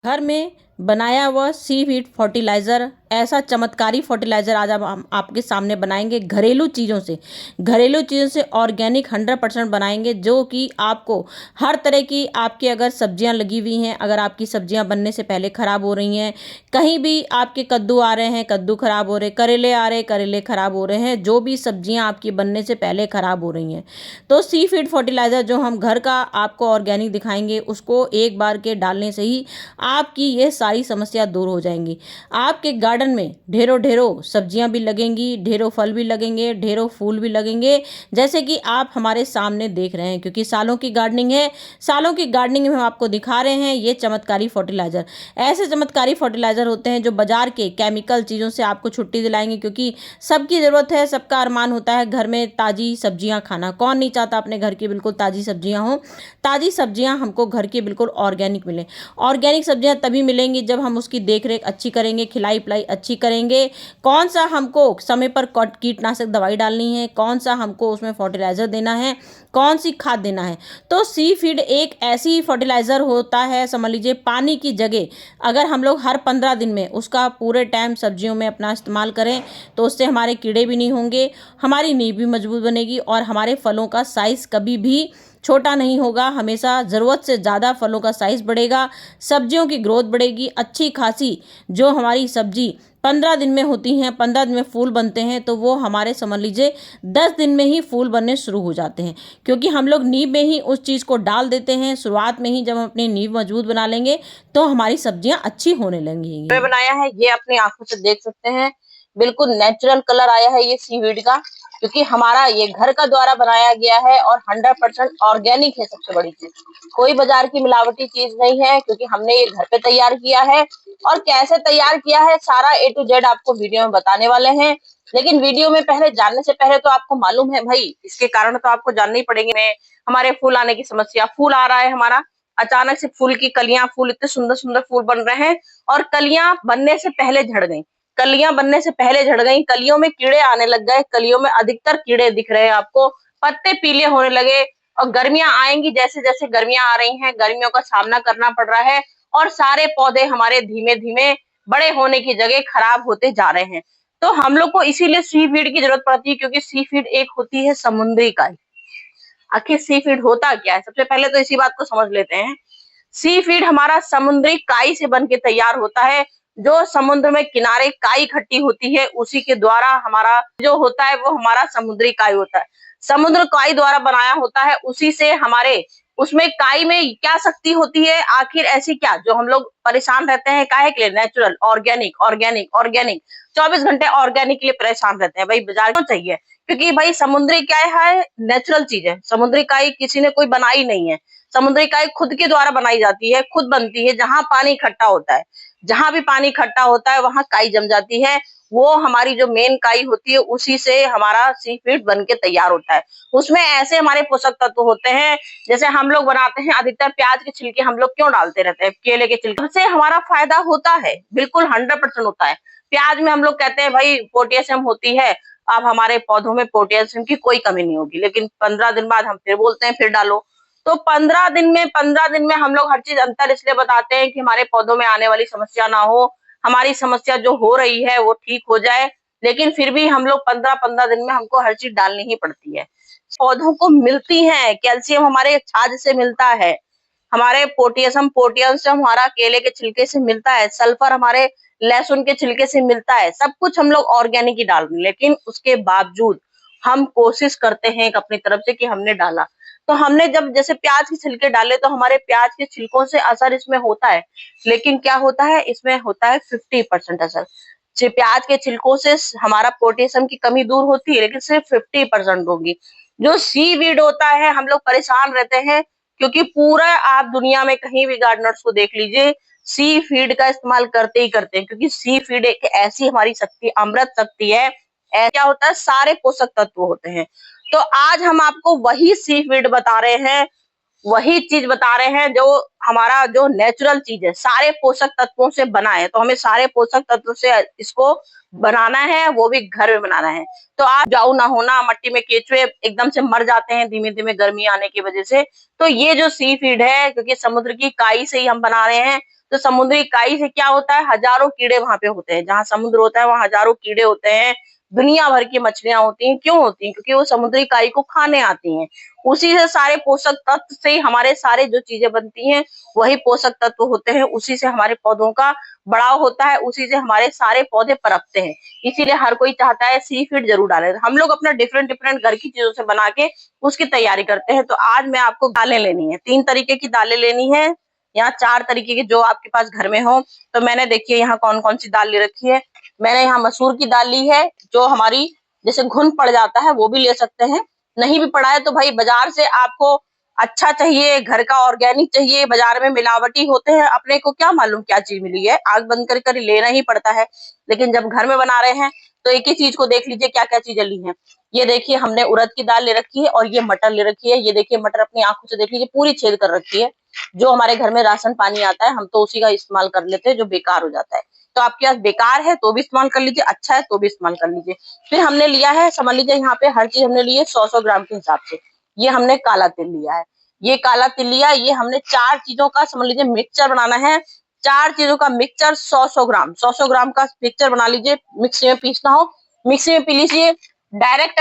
घर में बनाया हुआ सीवीड फर्टिलाइज़र, ऐसा चमत्कारी फर्टिलाइज़र आज हम आपके सामने बनाएंगे घरेलू चीज़ों से। घरेलू चीज़ों से ऑर्गेनिक 100% बनाएंगे, जो कि आपको हर तरह की, आपकी अगर सब्जियां लगी हुई हैं, अगर आपकी सब्जियां बनने से पहले ख़राब हो रही हैं, कहीं भी आपके कद्दू आ रहे हैं, कद्दू ख़राब हो रहे, करेले आ रहे, करेले ख़राब हो रहे हैं, जो भी सब्जियां आपकी बनने से पहले ख़राब हो रही हैं, तो सीफीड फर्टिलाइज़र जो हम घर का आपको ऑर्गेनिक दिखाएंगे, उसको एक बार के डालने से ही आपकी ये सारी समस्या दूर हो जाएंगी। आपके गार्डन में ढेरों ढेरों सब्जियां भी लगेंगी, ढेरों फल भी लगेंगे, ढेरों फूल भी लगेंगे, जैसे कि आप हमारे सामने देख रहे हैं। क्योंकि सालों की गार्डनिंग है, सालों की गार्डनिंग में हम आपको दिखा रहे हैं ये चमत्कारी फर्टिलाइजर। ऐसे चमत्कारी फर्टिलाइजर होते हैं जो बाजार के केमिकल चीज़ों से आपको छुट्टी दिलाएंगे, क्योंकि सबकी ज़रूरत है, सबका अरमान होता है घर में ताज़ी सब्जियां खाना। कौन नहीं चाहता अपने घर की बिल्कुल ताज़ी सब्जियां हों। ताज़ी सब्जियां हमको घर की बिल्कुल ऑर्गेनिक मिले। ऑर्गेनिक सब्जियां तभी मिलेंगी जब हम उसकी देख रेख अच्छी करेंगे, खिलाई पिलाई अच्छी करेंगे। कौन सा हमको समय पर कीटनाशक दवाई डालनी है, कौन सा हमको उसमें फर्टिलाइज़र देना है, कौन सी खाद देना है। तो सी फीड एक ऐसी फर्टिलाइज़र होता है, समझ लीजिए पानी की जगह अगर हम लोग हर 15 दिन में उसका पूरे टाइम सब्जियों में अपना इस्तेमाल करें, तो उससे हमारे कीड़े भी नहीं होंगे, हमारी नींव भी मजबूत बनेगी और हमारे फलों का साइज़ कभी भी छोटा नहीं होगा। हमेशा ज़रूरत से ज़्यादा फलों का साइज़ बढ़ेगा, सब्जियों की ग्रोथ बढ़ेगी अच्छी खासी। जो हमारी सब्जी 15 दिन में होती हैं, 15 दिन में फूल बनते हैं, तो वो हमारे समझ लीजिए 10 दिन में ही फूल बनने शुरू हो जाते हैं। क्योंकि हम लोग नींव में ही उस चीज़ को डाल देते हैं। शुरुआत में ही जब हम अपनी नींव मजबूत बना लेंगे, तो हमारी सब्जियां अच्छी होने लगेंगी। बनाया है ये अपनी आंखों से देख सकते हैं। बिल्कुल नेचुरल कलर आया है ये सीवीड का, क्योंकि हमारा ये घर का द्वारा बनाया गया है और 100% ऑर्गेनिक है। सबसे बड़ी चीज, कोई बाजार की मिलावटी चीज नहीं है, क्योंकि हमने ये घर पे तैयार किया है। और कैसे तैयार किया है सारा ए टू जेड आपको वीडियो में बताने वाले हैं। लेकिन वीडियो में पहले जानने से पहले तो आपको मालूम है भाई, इसके कारण तो आपको जानने ही पड़ेंगे। हमारे फूल आने की समस्या, फूल आ रहा है हमारा, अचानक से फूल की कलियां, फूल इतने सुंदर सुंदर फूल बन रहे हैं और कलियां बनने से पहले झड़ गई। कलियां बनने से पहले झड़ गई, कलियों में कीड़े आने लग गए, कलियों में अधिकतर कीड़े दिख रहे हैं आपको, पत्ते पीले होने लगे। और गर्मियां आएंगी, जैसे जैसे गर्मियां आ रही हैं, गर्मियों का सामना करना पड़ रहा है और सारे पौधे हमारे धीमे धीमे बड़े होने की जगह खराब होते जा रहे हैं। तो हम लोग को इसीलिए सी फीड की जरूरत पड़ती है, क्योंकि सी फीड एक होती है समुद्री काई। आखिर सी फीड होता क्या है, सबसे पहले तो इसी बात को समझ लेते हैं। सी फीड हमारा समुद्री काई से बन के तैयार होता है। जो समुद्र में किनारे काई इकट्ठी होती है, उसी के द्वारा हमारा जो होता है वो हमारा समुद्री काई होता है। समुद्र काई द्वारा बनाया होता है, उसी से हमारे उसमें काई में क्या शक्ति होती है, आखिर ऐसी क्या जो हम लोग परेशान रहते हैं काहे के लिए, नेचुरल ऑर्गेनिक ऑर्गेनिक ऑर्गेनिक 24 घंटे ऑर्गेनिक के लिए परेशान रहते हैं। भाई बाजार क्यों चाहिए, क्योंकि भाई समुद्री क्या है, नेचुरल चीज है। समुद्री काई किसी ने कोई बनाई नहीं है, समुद्री काई खुद के द्वारा बनाई जाती है, खुद बनती है। जहां पानी इकट्ठा होता है, जहां भी पानी इकट्ठा होता है वहां काई जम जाती है। वो हमारी जो मेन काई होती है, उसी से हमारा सी फीड बन के तैयार होता है। उसमें ऐसे हमारे पोषक तत्व होते हैं, जैसे हम लोग बनाते हैं अधिकतर प्याज के छिलके हम लोग क्यों डालते रहते हैं, केले के छिलके से हमारा फायदा होता है, बिल्कुल 100% होता है। प्याज में हम लोग कहते हैं भाई पोटेशियम होती है, अब हमारे पौधों में पोटेशियम की कोई कमी नहीं होगी। लेकिन 15 दिन बाद हम फिर बोलते हैं फिर डालो। तो 15 दिन में हम लोग हर चीज अंतर इसलिए बताते हैं कि हमारे पौधों में आने वाली समस्या ना हो, हमारी समस्या जो हो रही है वो ठीक हो जाए। लेकिन फिर भी हम लोग 15-15 दिन में हमको हर चीज डालनी ही पड़ती है। पौधों को मिलती है, कैल्शियम हमारे छाछ से मिलता है, हमारे पोटेशियम हमारा केले के छिलके से मिलता है, सल्फर हमारे लहसुन के छिलके से मिलता है। सब कुछ हम लोग ऑर्गेनिक ही डाल रहे हैं, लेकिन उसके बावजूद हम कोशिश करते हैं अपनी तरफ से कि हमने डाला। तो हमने जब जैसे प्याज के छिलके डाले, तो हमारे प्याज के छिलकों से असर इसमें होता है, लेकिन क्या होता है, इसमें होता है 50% असर। प्याज के छिलकों से हमारा पोटेशियम की कमी दूर होती है, लेकिन सिर्फ 50% होगी। जो सी वीड होता है, हम लोग परेशान रहते हैं, क्योंकि पूरा आप दुनिया में कहीं भी गार्डनर्स को देख लीजिए, सी फीड का इस्तेमाल करते ही करते हैं, क्योंकि सी फीड एक ऐसी हमारी शक्ति, अमृत शक्ति है। क्या होता है, सारे पोषक तत्व होते हैं। तो आज हम आपको वही सी फीड बता रहे हैं, वही चीज बता रहे हैं जो हमारा जो नेचुरल चीज है, सारे पोषक तत्वों से बना है, तो हमें सारे पोषक तत्वों से इसको बनाना है, वो भी घर में बनाना है। तो आप जाऊ ना होना, मट्टी में केचुए एकदम से मर जाते हैं धीमे धीमे गर्मी आने की वजह से। तो ये जो सी फीड है, क्योंकि समुद्र की काई से ही हम बना रहे हैं, तो समुद्री काई से क्या होता है, हजारों कीड़े वहां पे होते हैं, जहां समुद्र होता है वहां हजारों कीड़े होते हैं, दुनिया भर की मछलियां होती हैं। क्यों होती हैं? क्योंकि वो समुद्री काई को खाने आती हैं। उसी से सारे पोषक तत्व से ही हमारे सारे जो चीजें बनती हैं, वही पोषक तत्व होते हैं। उसी से हमारे पौधों का बढ़ाव होता है, उसी से हमारे सारे पौधे पनपते हैं। इसीलिए हर कोई चाहता है सी फीड जरूर डालें। हम लोग अपना डिफरेंट डिफरेंट घर की चीजों से बना के उसकी तैयारी करते हैं। तो आज मैं आपको दालें लेनी है, 3 तरीके की दालें लेनी है या 4 तरीके की, जो आपके पास घर में हो। तो मैंने देखिए यहाँ कौन कौन सी दाल ले रखी है। मैंने यहाँ मसूर की दाल ली है, जो हमारी जैसे घुन पड़ जाता है वो भी ले सकते हैं। नहीं भी पड़ा है तो भाई बाजार से आपको अच्छा चाहिए, घर का ऑर्गेनिक चाहिए, बाजार में मिलावटी होते हैं, अपने को क्या मालूम क्या चीज मिली है, आग बंद कर कर लेना ही पड़ता है। लेकिन जब घर में बना रहे हैं तो एक ही चीज को देख लीजिए क्या क्या चीजें ली है। ये देखिए हमने उड़द की दाल ले रखी है और ये मटर ले रखी है। ये देखिए मटर अपनी आंखों से देख लीजिए पूरी छेद कर रखी है। जो हमारे घर में राशन पानी आता है हम तो उसी का इस्तेमाल कर लेते हैं, जो बेकार हो जाता है। तो आपके पास बेकार है तो भी इस्तेमाल कर लीजिए, अच्छा है तो भी इस्तेमाल कर लीजिए। फिर हमने लिया है, समझ लीजिए यहाँ पे हर चीज हमने ली है 100-100 ग्राम के हिसाब से। ये हमने काला तिल लिया है, ये काला तिल लिया, ये हमने 4 चीजों का समझ लीजिए मिक्सचर बनाना है। 4 चीजों का मिक्सचर 100-100 ग्राम, 100-100 ग्राम का मिक्सचर बना लीजिए। मिक्सी में पीसना हो मिक्सी में पी लीजिए। डायरेक्ट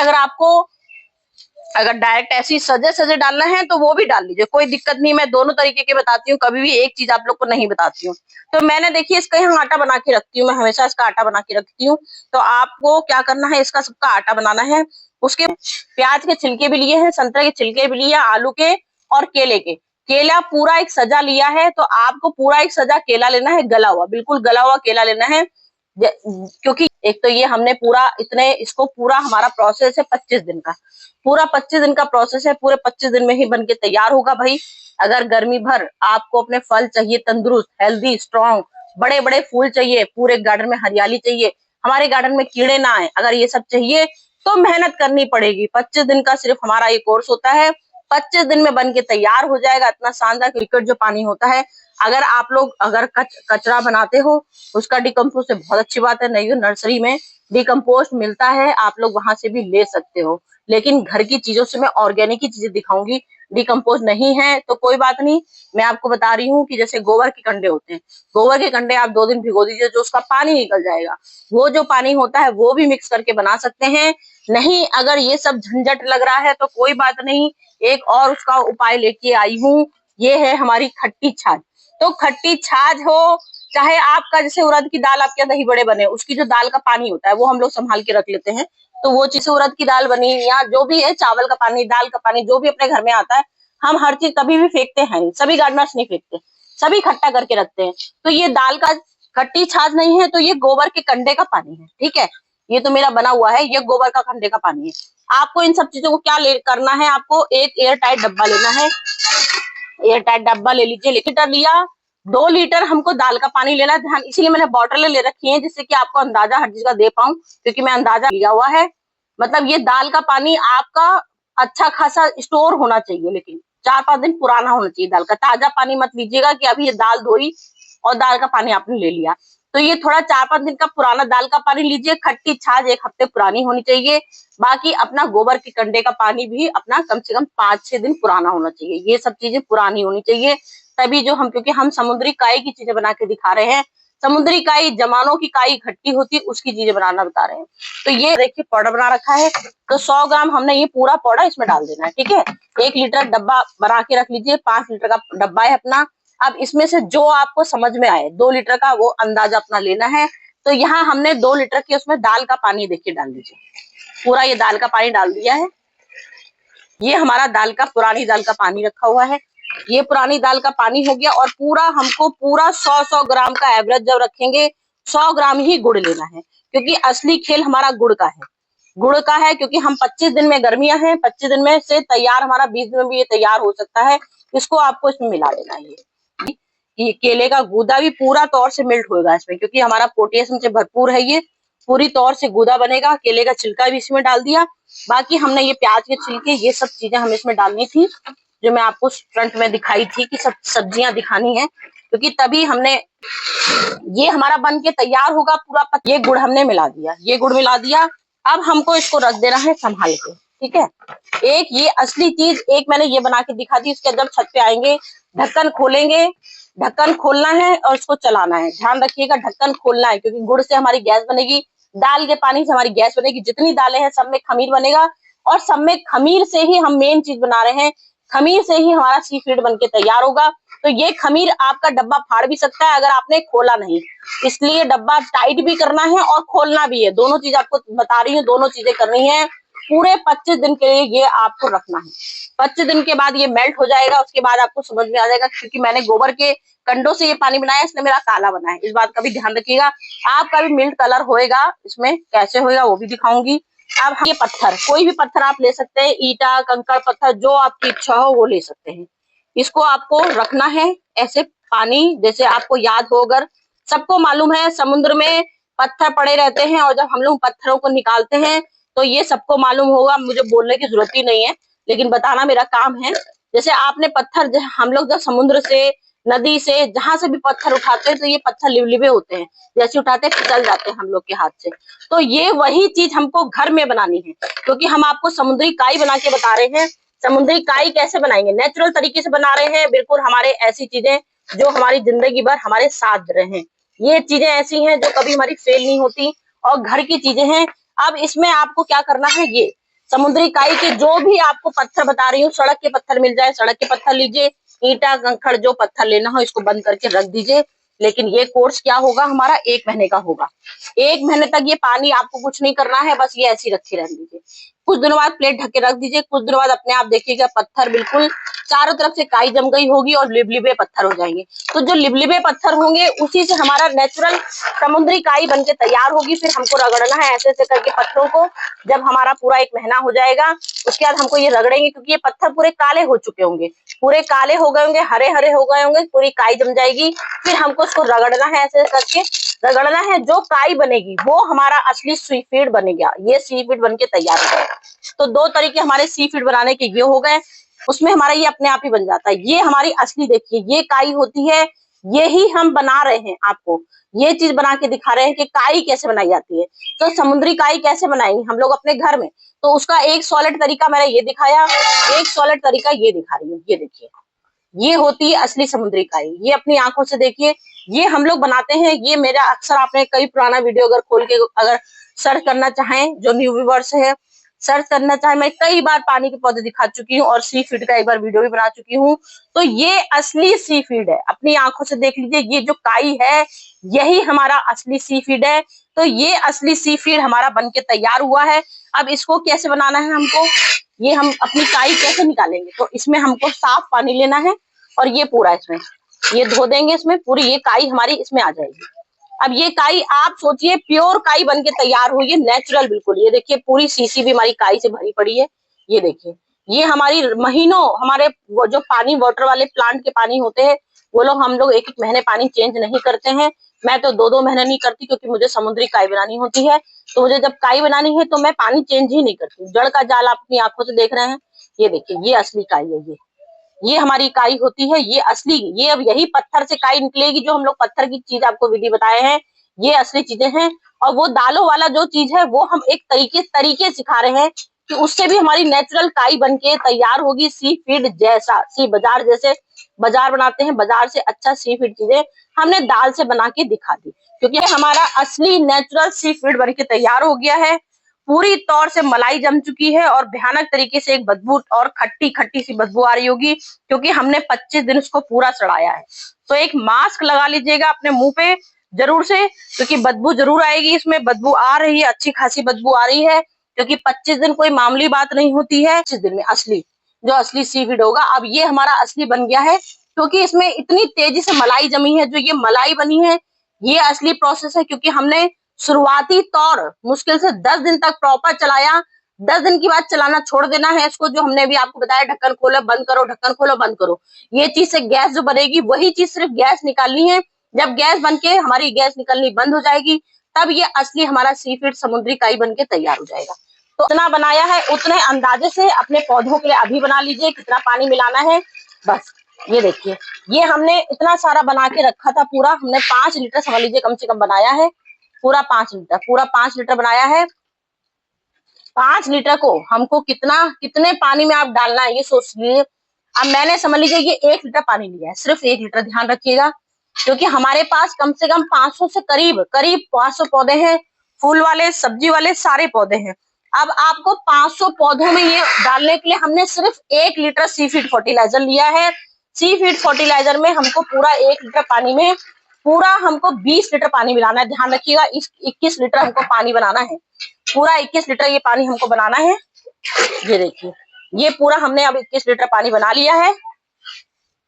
अगर डायरेक्ट ऐसी सजे सजे डालना है तो वो भी डाल लीजिए, कोई दिक्कत नहीं। मैं दोनों तरीके के बताती हूँ, कभी भी एक चीज आप लोग को नहीं बताती हूँ। तो मैंने देखिए इसका यहाँ आटा बना के रखती हूँ, मैं हमेशा इसका आटा बना के रखती हूँ। तो आपको क्या करना है, इसका सबका आटा बनाना है। उसके प्याज के छिलके भी लिए हैं, संतरे के छिलके भी लिए, आलू के और केले के। केला पूरा एक सजा लिया है, तो आपको पूरा एक सजा केला लेना है, गला हुआ, बिल्कुल गला हुआ केला लेना है। क्योंकि एक तो ये हमने पूरा इतने इसको पूरा हमारा प्रोसेस है 25 दिन का, पूरा 25 दिन का प्रोसेस है, पूरे 25 दिन में ही बन के तैयार होगा भाई। अगर गर्मी भर आपको अपने फल चाहिए तंदुरुस्त, हेल्दी, स्ट्रॉन्ग, बड़े बड़े फूल चाहिए, पूरे गार्डन में हरियाली चाहिए, हमारे गार्डन में कीड़े ना आए, अगर ये सब चाहिए तो मेहनत करनी पड़ेगी। 25 दिन का सिर्फ हमारा ये कोर्स होता है, 25 दिन में बन के तैयार हो जाएगा। इतना शानदार क्रिकेट जो पानी होता है, अगर आप लोग कचरा बनाते हो उसका डिकम्पोस्ट है, बहुत अच्छी बात है। नहीं तो नर्सरी में डिकम्पोस्ट मिलता है, आप लोग वहां से भी ले सकते हो। लेकिन घर की चीजों से मैं ऑर्गेनिक ही चीजें दिखाऊंगी। डिकम्पोज नहीं है तो कोई बात नहीं, मैं आपको बता रही हूँ कि जैसे गोबर के कंडे होते हैं, गोबर के कंडे आप 2 दिन भिगो दीजिए, जो उसका पानी निकल जाएगा, वो जो पानी होता है वो भी मिक्स करके बना सकते हैं। नहीं अगर ये सब झंझट लग रहा है तो कोई बात नहीं, एक और उसका उपाय लेके आई हूँ। ये है हमारी खट्टी छाछ। तो खट्टी छाछ हो चाहे आपका जैसे उड़द की दाल, आपके दही बड़े बने, उसकी जो दाल का पानी होता है वो हम लोग संभाल के रख लेते हैं। तो वो चीज उड़द की दाल बनी या जो भी है, चावल का पानी, दाल का पानी, जो भी अपने घर में आता है, हम हर चीज कभी भी फेंकते हैं नहीं, सभी गार्डनर्स नहीं फेंकते, सभी इकट्ठा करके रखते हैं। तो ये दाल का खट्टी छाछ नहीं है, तो ये गोबर के कंडे का पानी है, ठीक है। ये तो मेरा बना हुआ है, ये गोबर का कंडे का पानी है। आपको इन सब चीजों को क्या करना है, आपको एक एयर टाइट डब्बा लेना है। एयर टाइट डब्बा ले लीजिए, लीटर लिया, 2 लीटर हमको दाल का पानी लेना है। ध्यान, इसीलिए मैंने बॉटल ले रखी है, जिससे कि आपको अंदाजा हर चीज का दे पाऊं, क्योंकि मैं अंदाजा लिया हुआ है। मतलब ये दाल का पानी आपका अच्छा खासा स्टोर होना चाहिए, लेकिन 4-5 दिन पुराना होना चाहिए दाल का। ताजा पानी मत लीजिएगा कि अभी ये दाल धोई और दाल का पानी आपने ले लिया। तो ये थोड़ा 4-5 दिन का पुराना दाल का पानी लीजिए। खट्टी छाछ 1 हफ्ते पुरानी होनी चाहिए। बाकी अपना गोबर के कंडे का पानी भी अपना कम से कम 5-6 दिन पुराना होना चाहिए। ये सब चीजें पुरानी होनी चाहिए, तभी जो हम, क्योंकि हम समुद्री काई की चीजें बना के दिखा रहे हैं। समुद्री काई, जमानों की काई खट्टी होती है, उसकी चीजें बनाना बता रहे हैं। तो ये देखिए पाउडर बना रखा है, तो 100 ग्राम हमने ये पूरा पाउडर इसमें डाल देना है, ठीक है। 1 लीटर डब्बा बना के रख लीजिए, 5 लीटर का डब्बा है अपना। अब इसमें से जो आपको समझ में आए, 2 लीटर का वो अंदाजा अपना लेना है। तो यहाँ हमने 2 लीटर की उसमें दाल का पानी देखिए डाल दीजिए, पूरा ये दाल का पानी डाल दिया है। ये हमारा दाल का, पुरानी दाल का पानी रखा हुआ है, ये पुरानी दाल का पानी हो गया। और पूरा हमको पूरा 100-100 ग्राम का एवरेज जब रखेंगे, 100 ग्राम ही गुड़ लेना है, क्योंकि असली खेल हमारा गुड़ का है, गुड़ का है। क्योंकि हम 25 दिन में, गर्मियां हैं, 25 दिन में से तैयार, हमारा 20 दिन में भी ये तैयार हो सकता है। इसको आपको इसमें मिला देना है। ये केले का गूदा भी पूरा तौर से मिल्ट होगा इसमें, क्योंकि हमारा पोटेशियम से भरपूर है, ये पूरी तौर से गूदा बनेगा। केले का छिलका भी इसमें डाल दिया। बाकी हमने ये प्याज के छिलके, ये सब चीजें हमें इसमें डालनी थी। जो मैं आपको फ्रंट में दिखाई थी कि सब सब्जियां दिखानी है, क्योंकि तभी हमने ये हमारा बन के तैयार होगा पूरा। ये गुड़ हमने मिला दिया, ये गुड़ मिला दिया। अब हमको इसको रख देना है संभाल के, ठीक है। एक ये असली चीज एक मैंने ये बना के दिखा दी। उसके जब छत पे आएंगे, ढक्कन खोलेंगे, ढक्कन खोलना है और उसको चलाना है। ध्यान रखिएगा ढक्कन खोलना है, क्योंकि गुड़ से हमारी गैस बनेगी, दाल के पानी से हमारी गैस बनेगी। जितनी दालें हैं सब में खमीर बनेगा, और सब में खमीर से ही हम मेन चीज बना रहे हैं। खमीर से ही हमारा सी फीड बन के तैयार होगा। तो ये खमीर आपका डब्बा फाड़ भी सकता है अगर आपने खोला नहीं, इसलिए डब्बा टाइट भी करना है और खोलना भी है। दोनों चीज आपको बता रही हूँ, दोनों चीजें करनी है। पूरे 25 दिन के लिए ये आपको रखना है। 25 दिन के बाद ये मेल्ट हो जाएगा। उसके बाद आपको समझ में आ जाएगा, क्योंकि मैंने गोबर के कंडों से ये पानी बनाया, इसलिए मेरा काला बना है। इस बात का भी ध्यान रखिएगा। आपका भी मिल्क कलर होएगा, इसमें कैसे होएगा वो भी दिखाऊंगी। अब ये पत्थर, कोई भी पत्थर आप ले सकते हैं, ईटा, कंकड़, पत्थर, जो आपकी इच्छा हो वो ले सकते हैं। इसको आपको रखना है ऐसे पानी, जैसे आपको याद हो, अगर सबको मालूम है समुद्र में पत्थर पड़े रहते हैं, और जब हम लोग पत्थरों को निकालते हैं तो ये सबको मालूम होगा, मुझे बोलने की जरूरत ही नहीं है, लेकिन बताना मेरा काम है। जैसे आपने पत्थर, हम लोग जब समुद्र से, नदी से, जहां से भी पत्थर उठाते हैं तो ये पत्थर लिबलिबे होते हैं, जैसे उठाते हैं फिसल जाते हैं हम लोग के हाथ से। तो ये वही चीज हमको घर में बनानी है, क्योंकि हम आपको समुद्री काई बना के बता रहे हैं। समुद्री काई कैसे बनाएंगे? नेचुरल तरीके से बना रहे हैं, बिल्कुल हमारे ऐसी चीजें जो हमारी जिंदगी भर हमारे साथ रहे। ये चीजें ऐसी हैं जो कभी हमारी फेल नहीं होती, और घर की चीजें हैं। अब इसमें आपको क्या करना है, ये समुद्री काई के जो भी आपको पत्थर बता रही हूँ, सड़क के पत्थर मिल जाए सड़क के पत्थर लीजिए, ईटा, कंकड़, जो पत्थर लेना हो इसको बंद करके रख दीजिए। लेकिन ये कोर्स क्या होगा हमारा, 1 महीने का होगा। 1 महीने तक ये पानी आपको कुछ नहीं करना है, बस ये ऐसी रखे रहने दीजिए। कुछ दिनों बाद प्लेट ढक के रख दीजिए। कुछ दिनों बाद अपने आप देखिएगा पत्थर बिल्कुल चारों तरफ से काई जम गई होगी और लिबलिबे पत्थर हो जाएंगे। तो जो लिबलिबे पत्थर होंगे उसी से हमारा नेचुरल समुद्री काई बनके तैयार होगी। फिर हमको रगड़ना है ऐसे ऐसे करके पत्थरों को। जब हमारा पूरा 1 महीना हो जाएगा उसके बाद हमको ये रगड़ेंगे, क्योंकि ये पत्थर पूरे काले हो चुके होंगे, पूरे काले हो गए होंगे, हरे हरे हो गए होंगे, पूरी काई जम जाएगी। फिर हमको उसको रगड़ना है, ऐसे करके रगड़ना है। जो काई बनेगी वो हमारा असली सी फीड बनेगा। ये सी फीड बनके तैयार हो जाएगा। तो 2 तरीके हमारे सी फीड बनाने के ये हो गए। उसमें हमारा ये अपने आप ही बन जाता है। ये हमारी असली, देखिए ये काई होती है, यही हम बना रहे हैं। आपको ये चीज बना के दिखा रहे हैं कि काई कैसे बनाई जाती है। तो समुद्री काई कैसे बनाएंगे हम लोग अपने घर में, तो उसका एक सॉलिड तरीका मैंने ये दिखाया, एक सॉलिड तरीका ये दिखा रही हूँ। ये देखिए, ये होती है असली समुद्री काई। ये अपनी आंखों से देखिए, ये हम लोग बनाते हैं। ये मेरा अक्सर, आपने कई पुराना वीडियो अगर खोल के अगर सर्च करना चाहें, जो न्यू व्यूअर्स है सर्च करना चाहे, मैं कई बार पानी के पौधे दिखा चुकी हूँ और सी फीड का एक बार वीडियो भी बना चुकी हूँ। तो ये असली सी फीड है, अपनी आंखों से देख लीजिए। ये जो काई है यही हमारा असली सी फीड है। तो ये असली सी फीड हमारा बन के तैयार हुआ है। अब इसको कैसे बनाना है हमको, ये हम अपनी काई कैसे निकालेंगे, तो इसमें हमको साफ पानी लेना है और ये पूरा इसमें ये धो देंगे। इसमें पूरी ये काई हमारी इसमें आ जाएगी। अब ये काई आप सोचिए प्योर काई बन के तैयार हुई है, नेचुरल बिल्कुल। ये देखिए पूरी सीसी भी हमारी काई से भरी पड़ी है। ये देखिए, ये हमारी महीनों, हमारे वो जो पानी वाटर वाले प्लांट के पानी होते हैं वो लोग, हम लोग 1-1 महीने पानी चेंज नहीं करते हैं। मैं तो 2-2 महीने नहीं करती, क्योंकि मुझे समुद्री काई बनानी होती है। तो मुझे जब काई बनानी है तो मैं पानी चेंज ही नहीं करती। जड़ का जाल आप अपनी आंखों से देख रहे हैं। ये देखिए, ये असली काई है। ये हमारी काई होती है, ये असली। ये अब यही पत्थर से काई निकलेगी, जो हम लोग पत्थर की चीज आपको विधि बताए हैं, ये असली चीजें हैं। और वो दालों वाला जो चीज है वो हम एक तरीके सिखा रहे हैं कि उससे भी हमारी नेचुरल काई बनके तैयार होगी, सी फीड जैसा। बाजार जैसे बाजार बनाते हैं, बाजार से अच्छा सी फीड चीजें हमने दाल से बना के दिखा दी, क्योंकि हमारा असली नेचुरल सी फीड बनके तैयार हो गया है। पूरी तौर से मलाई जम चुकी है और भयानक तरीके से एक बदबू और खट्टी खट्टी सी बदबू आ रही होगी, क्योंकि हमने 25 दिन उसको पूरा सड़ाया है। तो एक मास्क लगा लीजिएगा अपने मुंह पे जरूर से, क्योंकि बदबू जरूर आएगी। इसमें बदबू आ रही है, अच्छी खासी बदबू आ रही है, क्योंकि 25 दिन कोई मामूली बात नहीं होती है। 25 दिन में असली, जो असली सी फीड होगा। अब ये हमारा असली बन गया है, क्योंकि इसमें इतनी तेजी से मलाई जमी है। जो ये मलाई बनी है ये असली प्रोसेस है, क्योंकि हमने शुरुआती तौर मुश्किल से 10 दिन तक प्रॉपर चलाया। 10 दिन की बाद चलाना छोड़ देना है इसको, जो हमने भी आपको बताया, ढक्कन खोलो बंद करो, ढक्कन खोलो बंद करो। ये चीज से गैस जो बनेगी वही चीज, सिर्फ गैस निकालनी है। जब गैस बनके हमारी गैस निकलनी बंद हो जाएगी, तब ये असली हमारा सी फीड समुद्री काई बनके तैयार हो जाएगा। तो इतना बनाया है, उतने अंदाजे से अपने पौधों के लिए अभी बना लीजिए कितना पानी मिलाना है। बस ये देखिए, ये हमने इतना सारा बना के रखा था, पूरा हमने 5 लीटर समझ लीजिए कम से कम बनाया है, पूरा 5 लीटर बनाया है। 5 लीटर को हमको कितने पानी में आप डालना है ये सोच लीजिए। अब मैंने समझ लीजिए ये 1 लीटर पानी लिया है, सिर्फ 1 लीटर, ध्यान रखिएगा, क्योंकि हमारे पास कम से कम 500 से करीब 500 पौधे हैं, फूल वाले, सब्जी वाले, सारे पौधे हैं। अब आपको 500 पौधों में ये डालने के लिए हमने सिर्फ 1 लीटर सीफीड फर्टिलाइजर लिया है। सीफीड फर्टिलाइजर में हमको पूरा 1 लीटर पानी में पूरा हमको 20 लीटर पानी मिलाना है। ध्यान रखिएगा, 21 लीटर हमको पानी बनाना है, पूरा 21 लीटर ये पानी हमको बनाना है। ये देखिए, ये पूरा हमने अब 21 लीटर पानी बना लिया है।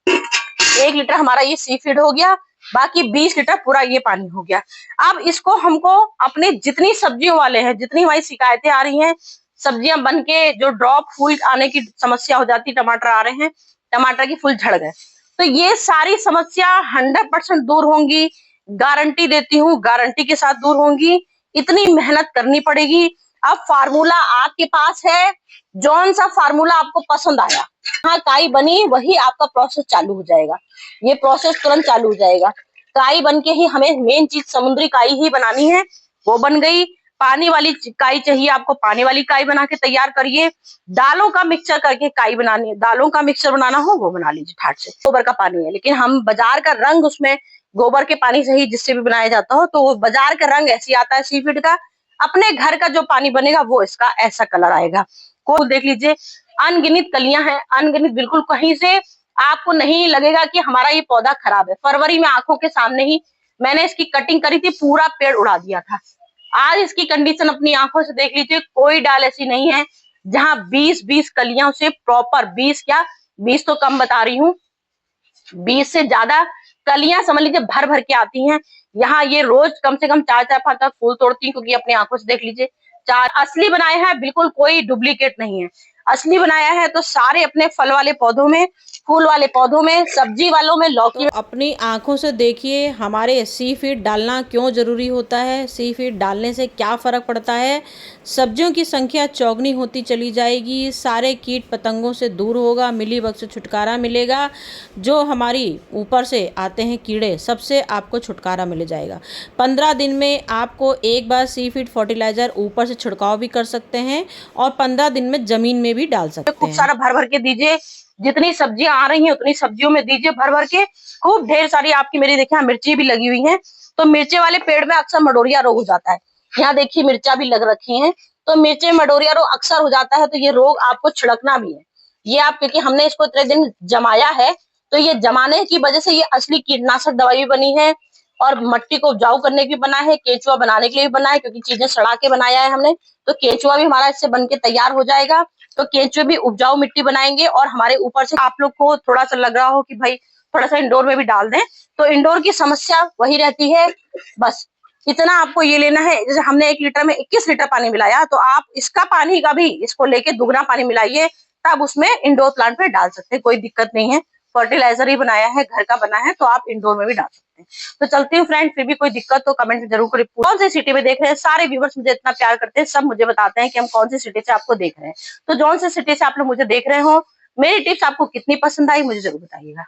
1 लीटर हमारा ये सीफीड हो गया, बाकी 20 लीटर पूरा ये पानी हो गया। अब इसको हमको अपने जितनी सब्जियों वाले हैं, जितनी हमारी शिकायतें आ रही हैं, सब्जियां बन के जो ड्रॉप फूल आने की समस्या हो जाती, टमाटर आ रहे हैं, टमाटर की फूल झड़ गए, तो ये सारी समस्या 100% दूर होंगी, गारंटी देती हूँ, गारंटी के साथ दूर होंगी। इतनी मेहनत करनी पड़ेगी। अब फार्मूला आपके पास है, जौन सा फार्मूला आपको पसंद आया, हाँ काई बनी, वही आपका प्रोसेस चालू हो जाएगा। ये प्रोसेस तुरंत चालू हो जाएगा। काई बन के ही हमें मेन चीज समुद्री काई ही बनानी है, वो बन गई। पानी वाली काई चाहिए आपको, पानी वाली काई बना के तैयार करिए। दालों का मिक्सचर करके काई बनानी है, दालों का मिक्सचर बनाना हो वो बना लीजिए ठाट से। गोबर का पानी है, लेकिन हम बाजार का रंग उसमें गोबर के पानी से ही जिससे भी बनाया जाता हो, तो वो बाजार का रंग ऐसे आता है सीफीड का। अपने घर का जो पानी बनेगा वो इसका ऐसा कलर आएगा। को देख लीजिए, अनगिनत कलियां हैं, अनगिनत, बिल्कुल कहीं से आपको नहीं लगेगा कि हमारा ये पौधा खराब है। फरवरी में आंखों के सामने ही मैंने इसकी कटिंग करी थी, पूरा पेड़ उड़ा दिया था। आज इसकी कंडीशन अपनी आंखों से देख लीजिए, कोई डाल ऐसी नहीं है जहां 20 कलियां से प्रॉपर, 20 क्या, 20 तो कम बता रही हूँ, 20 से ज्यादा कलियां समझ लीजिए भर भर के आती हैं। यहाँ ये रोज कम से कम 4-5 फूल तोड़ती हैं, क्योंकि अपनी आंखों से देख लीजिए। चार असली बनाए हैं, बिल्कुल कोई डुप्लीकेट नहीं है, असली बनाया है। तो सारे अपने फल वाले पौधों में, फूल वाले पौधों में, सब्जी वालों में, लौकी। तो अपनी आंखों से देखिए हमारे सीफीड डालना क्यों ज़रूरी होता है, सीफीड डालने से क्या फ़र्क पड़ता है। सब्जियों की संख्या चौगुनी होती चली जाएगी, सारे कीट पतंगों से दूर होगा, मिलीबग से छुटकारा मिलेगा, जो हमारी ऊपर से आते हैं कीड़े, सबसे आपको छुटकारा मिल जाएगा। 15 दिन में आपको एक बार सीफीड फर्टिलाइज़र ऊपर से छिड़काव भी कर सकते हैं, और 15 दिन में ज़मीन में भी डाल सकते खूब हैं। सारा भर भर के दीजिए, जितनी सब्जियां आ रही हैं उतनी सब्जियों में दीजिए भर भर के, खूब ढेर सारी। आपकी मेरी देखिए मिर्ची भी लगी हुई है, तो मिर्चे वाले पेड़ में अक्सर मडोरिया रोग हो जाता है। यहाँ देखिए मिर्चा भी लग रखी है, तो मिर्चे मडोरिया रोग अक्सर हो जाता है, तो ये रोग आपको छिड़कना भी है। ये आप, क्योंकि हमने इसको इतने दिन जमाया है, तो ये जमाने की वजह से ये असली कीटनाशक दवाई भी बनी है, और मट्टी को उपजाऊ करने की बना है, केचुआ बनाने के लिए भी बना है, क्योंकि चीजें सड़ा के बनाया है हमने, तो केचुआ भी हमारा इससे बन के तैयार हो जाएगा। तो केंचुए भी उपजाऊ मिट्टी बनाएंगे, और हमारे ऊपर से आप लोग को थोड़ा सा लग रहा हो कि भाई थोड़ा सा इंडोर में भी डाल दें, तो इंडोर की समस्या वही रहती है। बस इतना आपको ये लेना है, जैसे हमने 1 लीटर में 21 लीटर पानी मिलाया, तो आप इसका पानी का भी इसको लेके दुगना पानी मिलाइए, तब उसमें इंडोर प्लांट में डाल सकते हैं, कोई दिक्कत नहीं है। फर्टिलाइजर ही बनाया है, घर का बना है, तो आप इंडोर में भी डाल सकते हैं। तो चलती हूँ फ्रेंड, फिर भी कोई दिक्कत तो कमेंट में जरूर करें। कौन सी सिटी में देख रहे हैं, सारे व्यूवर्स मुझे इतना प्यार करते हैं, सब मुझे बताते हैं कि हम कौन सी सिटी से आपको देख रहे हैं। तो जौन सी सिटी से आप लोग मुझे देख रहे हो, मेरी टिप्स आपको कितनी पसंद आई मुझे जरूर बताइएगा।